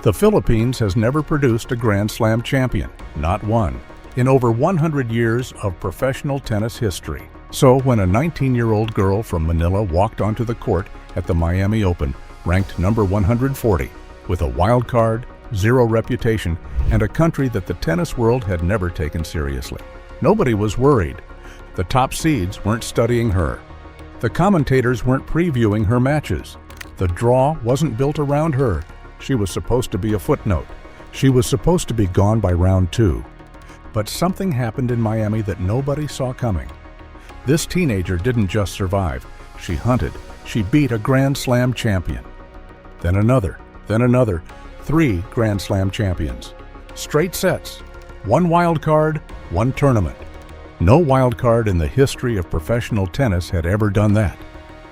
The Philippines has never produced a Grand Slam champion, not one, in over 100 years of professional tennis history. So when a 19-year-old girl from Manila walked onto the court at the Miami Open, ranked number 140, with a wild card, zero reputation, and a country that the tennis world had never taken seriously, nobody was worried. The top seeds weren't studying her. The commentators weren't previewing her matches. The draw wasn't built around her. She was supposed to be a footnote. She was supposed to be gone by round 2. But something happened in Miami that nobody saw coming. This teenager didn't just survive. She hunted. She beat a Grand Slam champion. Then another. 3 Grand Slam champions. Straight sets. 1 wild card, 1 tournament. No wild card in the history of professional tennis had ever done that.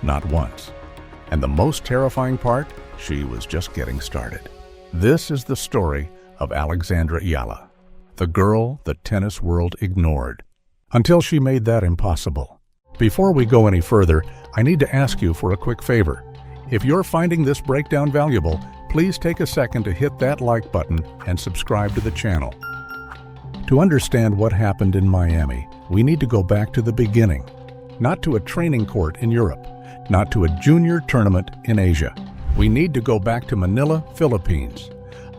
Not once. And the most terrifying part, she was just getting started. This is the story of Alexandra Ayala, the girl the tennis world ignored, until she made that impossible. Before we go any further, I need to ask you for a quick favor. If you're finding this breakdown valuable, please take a second to hit that like button and subscribe to the channel. To understand what happened in Miami, we need to go back to the beginning, not to a training court in Europe, not to a junior tournament in Asia. We need to go back to Manila, Philippines,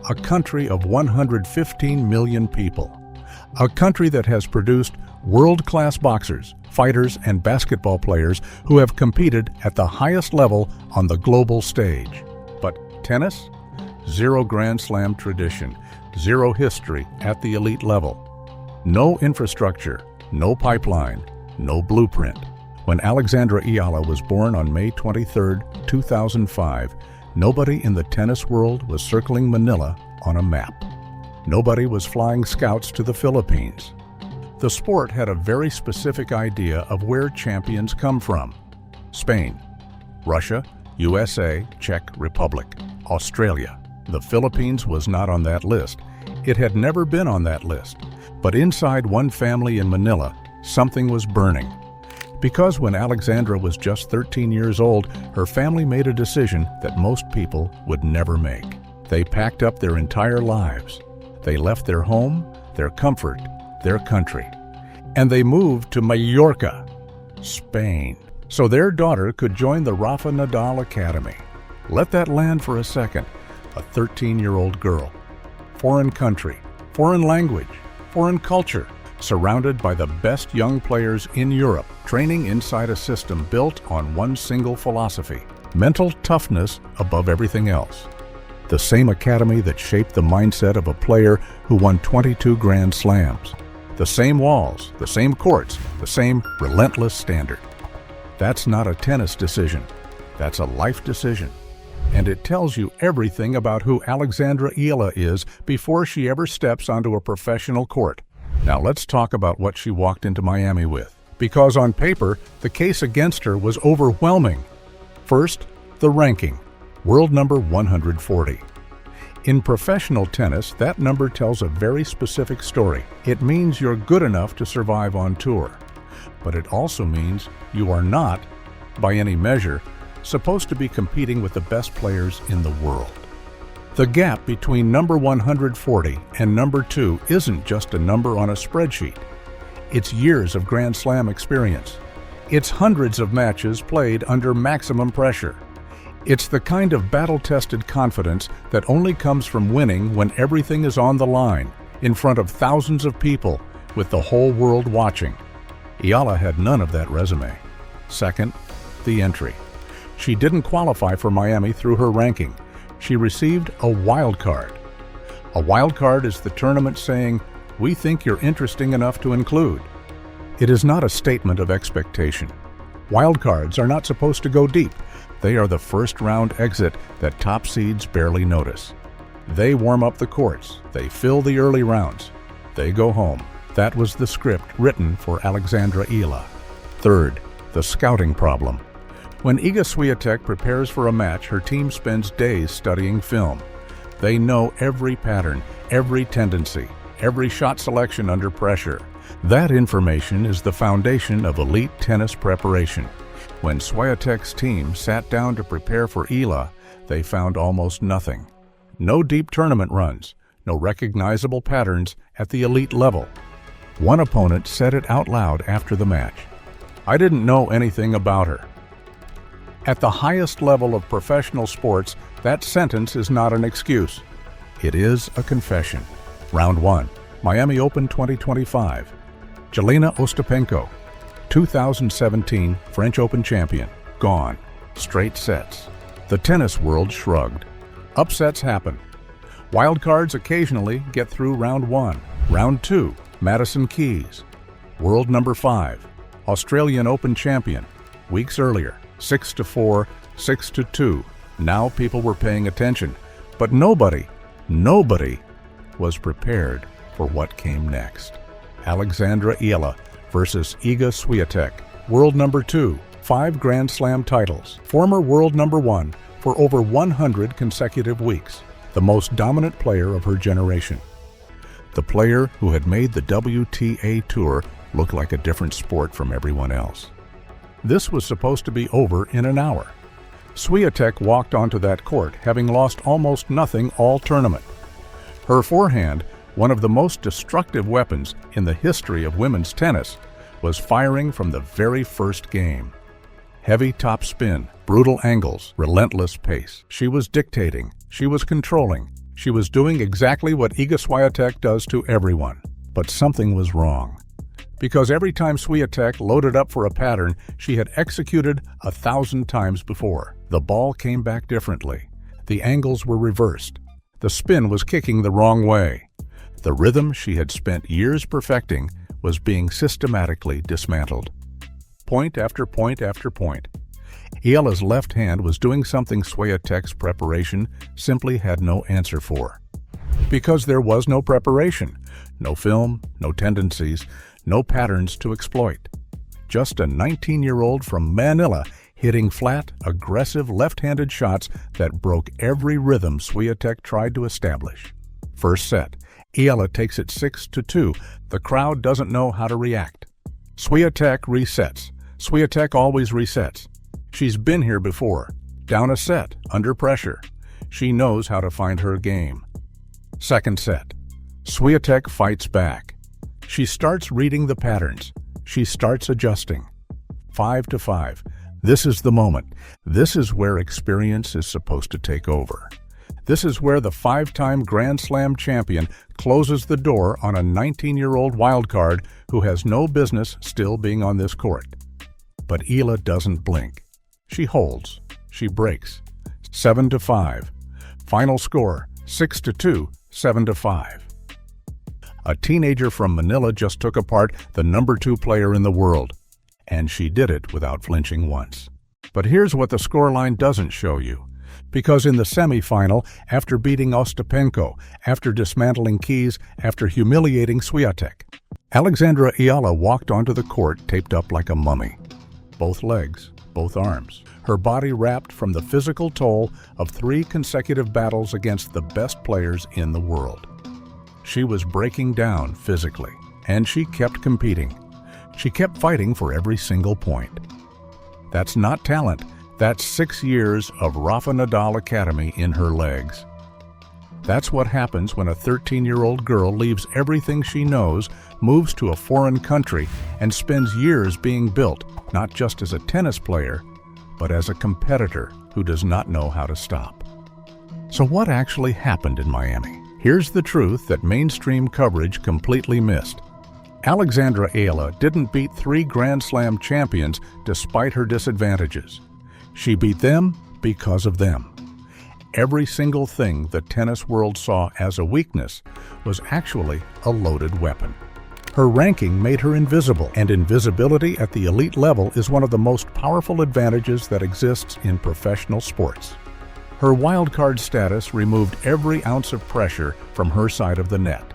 a country of 115 million people, a country that has produced world-class boxers, fighters, and basketball players who have competed at the highest level on the global stage. But tennis? Zero Grand Slam tradition, zero history at the elite level. No infrastructure, no pipeline, no blueprint. When Alexandra Ayala was born on May 23, 2005, nobody in the tennis world was circling Manila on a map. Nobody was flying scouts to the Philippines. The sport had a very specific idea of where champions come from. Spain, Russia, USA, Czech Republic, Australia. The Philippines was not on that list. It had never been on that list. But inside one family in Manila, something was burning. Because when Alexandra was just 13 years old, her family made a decision that most people would never make. They packed up their entire lives. They left their home, their comfort, their country. And they moved to Mallorca, Spain, so their daughter could join the Rafa Nadal Academy. Let that land for a second. A 13-year-old girl. Foreign country, foreign language, foreign culture, surrounded by the best young players in Europe, training inside a system built on one single philosophy: mental toughness above everything else. The same academy that shaped the mindset of a player who won 22 Grand Slams. The same walls, the same courts, the same relentless standard. That's not a tennis decision. That's a life decision. And it tells you everything about who Alexandra Ayala is before she ever steps onto a professional court. Now let's talk about what she walked into Miami with. Because on paper, the case against her was overwhelming. First, the ranking. World number 140. In professional tennis, that number tells a very specific story. It means you're good enough to survive on tour. But it also means you are not, by any measure, supposed to be competing with the best players in the world. The gap between number 140 and number 2 isn't just a number on a spreadsheet. It's years of Grand Slam experience. It's hundreds of matches played under maximum pressure. It's the kind of battle-tested confidence that only comes from winning when everything is on the line, in front of thousands of people, with the whole world watching. Ayala had none of that resume. Second, the entry. She didn't qualify for Miami through her ranking. She received a wild card. A wild card is the tournament saying, "We think you're interesting enough to include." It is not a statement of expectation. Wild cards are not supposed to go deep. They are the first round exit that top seeds barely notice. They warm up the courts. They fill the early rounds. They go home. That was the script written for Alexandra Ayala. Third, the scouting problem. When Iga Swiatek prepares for a match, her team spends days studying film. They know every pattern, every tendency, every shot selection under pressure. That information is the foundation of elite tennis preparation. When Swiatek's team sat down to prepare for Ayala, they found almost nothing. No deep tournament runs, no recognizable patterns at the elite level. One opponent said it out loud after the match. "I didn't know anything about her." At the highest level of professional sports, that sentence is not an excuse. It is a confession. Round 1, Miami Open 2025. Jelena Ostapenko, 2017 French Open champion, gone. Straight sets. The tennis world shrugged. Upsets happen. Wildcards occasionally get through round 1. Round 2, Madison Keys, world number 5, Australian Open champion, weeks earlier, 6-4, 6-2. Now people were paying attention, but nobody was prepared for what came next. Alexandra Iela versus Iga Swiatek, world number 2, 5 Grand Slam titles, former world number 1 for over 100 consecutive weeks, the most dominant player of her generation. The player who had made the WTA Tour look like a different sport from everyone else. This was supposed to be over in an hour. Swiatek walked onto that court having lost almost nothing all tournament. Her forehand, one of the most destructive weapons in the history of women's tennis, was firing from the very first game. Heavy top spin, brutal angles, relentless pace. She was dictating, she was controlling, she was doing exactly what Iga Swiatek does to everyone. But something was wrong. Because every time Swiatek loaded up for a pattern she had executed 1,000 times before, the ball came back differently. The angles were reversed. The spin was kicking the wrong way. The rhythm she had spent years perfecting was being systematically dismantled. Point after point after point. Iela's left hand was doing something Swiatek's preparation simply had no answer for. Because there was no preparation, no film, no tendencies, no patterns to exploit. Just a 19-year-old from Manila hitting flat, aggressive left-handed shots that broke every rhythm Swiatek tried to establish. First set, Iela takes it 6-2. The crowd doesn't know how to react. Swiatek resets. Swiatek always resets. She's been here before, down a set, under pressure. She knows how to find her game. Second set. Swiatek fights back. She starts reading the patterns. She starts adjusting. 5-5. This is the moment. This is where experience is supposed to take over. This is where the 5-time Grand Slam champion closes the door on a 19-year-old wildcard who has no business still being on this court. But Iela doesn't blink. She holds. She breaks. 7-5. Final score, 6-2, 7-5. A teenager from Manila just took apart the number 2 player in the world, and she did it without flinching once. But here's what the scoreline doesn't show you. Because in the semifinal, after beating Ostapenko, after dismantling Keys, after humiliating Swiatek, Alexandra Iela walked onto the court taped up like a mummy. Both legs, both arms, her body wrapped from the physical toll of 3 consecutive battles against the best players in the world. She was breaking down physically, and she kept competing. She kept fighting for every single point. That's not talent. That's 6 years of Rafa Nadal Academy in her legs. That's what happens when a 13-year-old girl leaves everything she knows, moves to a foreign country, and spends years being built, not just as a tennis player, but as a competitor who does not know how to stop. So what actually happened in Miami? Here's the truth that mainstream coverage completely missed. Alexandra Iela didn't beat 3 Grand Slam champions despite her disadvantages. She beat them because of them. Every single thing the tennis world saw as a weakness was actually a loaded weapon. Her ranking made her invisible, and invisibility at the elite level is one of the most powerful advantages that exists in professional sports. Her wildcard status removed every ounce of pressure from her side of the net.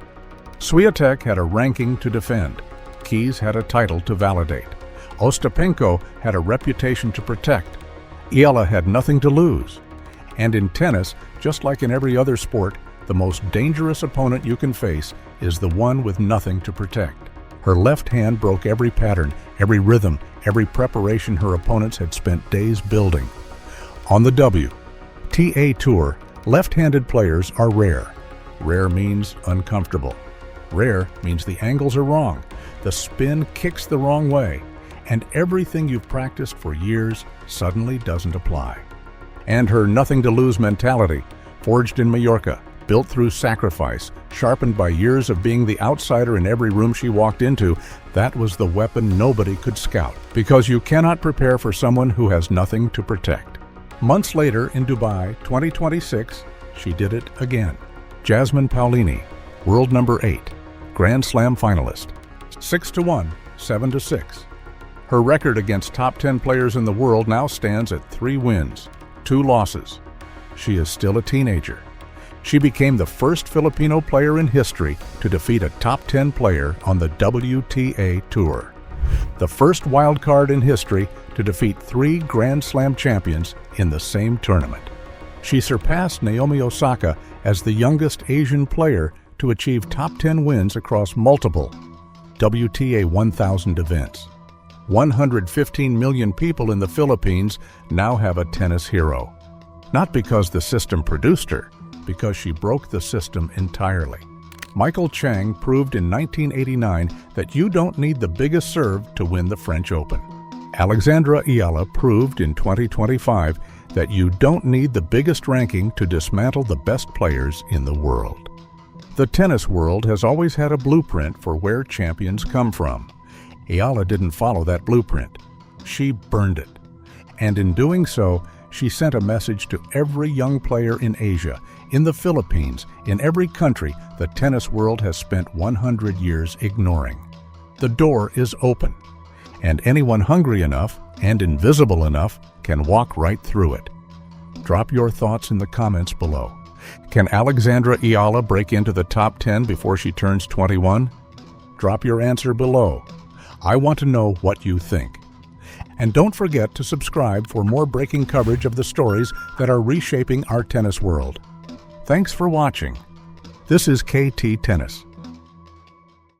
Swiatek had a ranking to defend. Keys had a title to validate. Ostapenko had a reputation to protect. Iela had nothing to lose. And in tennis, just like in every other sport, the most dangerous opponent you can face is the one with nothing to protect. Her left hand broke every pattern, every rhythm, every preparation her opponents had spent days building. On the WTA Tour, Left-handed players are rare. Rare means uncomfortable. Rare means the angles are wrong, the spin kicks the wrong way, and everything you've practiced for years suddenly doesn't apply. And her nothing-to-lose mentality, forged in Mallorca, built through sacrifice, sharpened by years of being the outsider in every room she walked into, that was the weapon nobody could scout, because you cannot prepare for someone who has nothing to protect. Months later in Dubai, 2026, she did it again. Jasmine Paolini, world number 8, Grand Slam finalist, 6-1, 7-6. Her record against top 10 players in the world now stands at 3 wins, 2 losses. She is still a teenager. She became the first Filipino player in history to defeat a top 10 player on the WTA Tour. The first wildcard in history to defeat 3 Grand Slam champions in the same tournament. She surpassed Naomi Osaka as the youngest Asian player to achieve top 10 wins across multiple WTA 1000 events. 115 million people in the Philippines now have a tennis hero. Not because the system produced her, because she broke the system entirely. Michael Chang proved in 1989 that you don't need the biggest serve to win the French Open. Alexandra Ayala proved in 2025 that you don't need the biggest ranking to dismantle the best players in the world. The tennis world has always had a blueprint for where champions come from. Ayala didn't follow that blueprint. She burned it. And in doing so, she sent a message to every young player in Asia, in the Philippines, in every country the tennis world has spent 100 years ignoring. The door is open, and anyone hungry enough and invisible enough can walk right through it. Drop your thoughts in the comments below. Can Alexandra Ayala break into the top 10 before she turns 21? Drop your answer below. I want to know what you think. And don't forget to subscribe for more breaking coverage of the stories that are reshaping our tennis world. Thanks for watching. This is KT Tennis.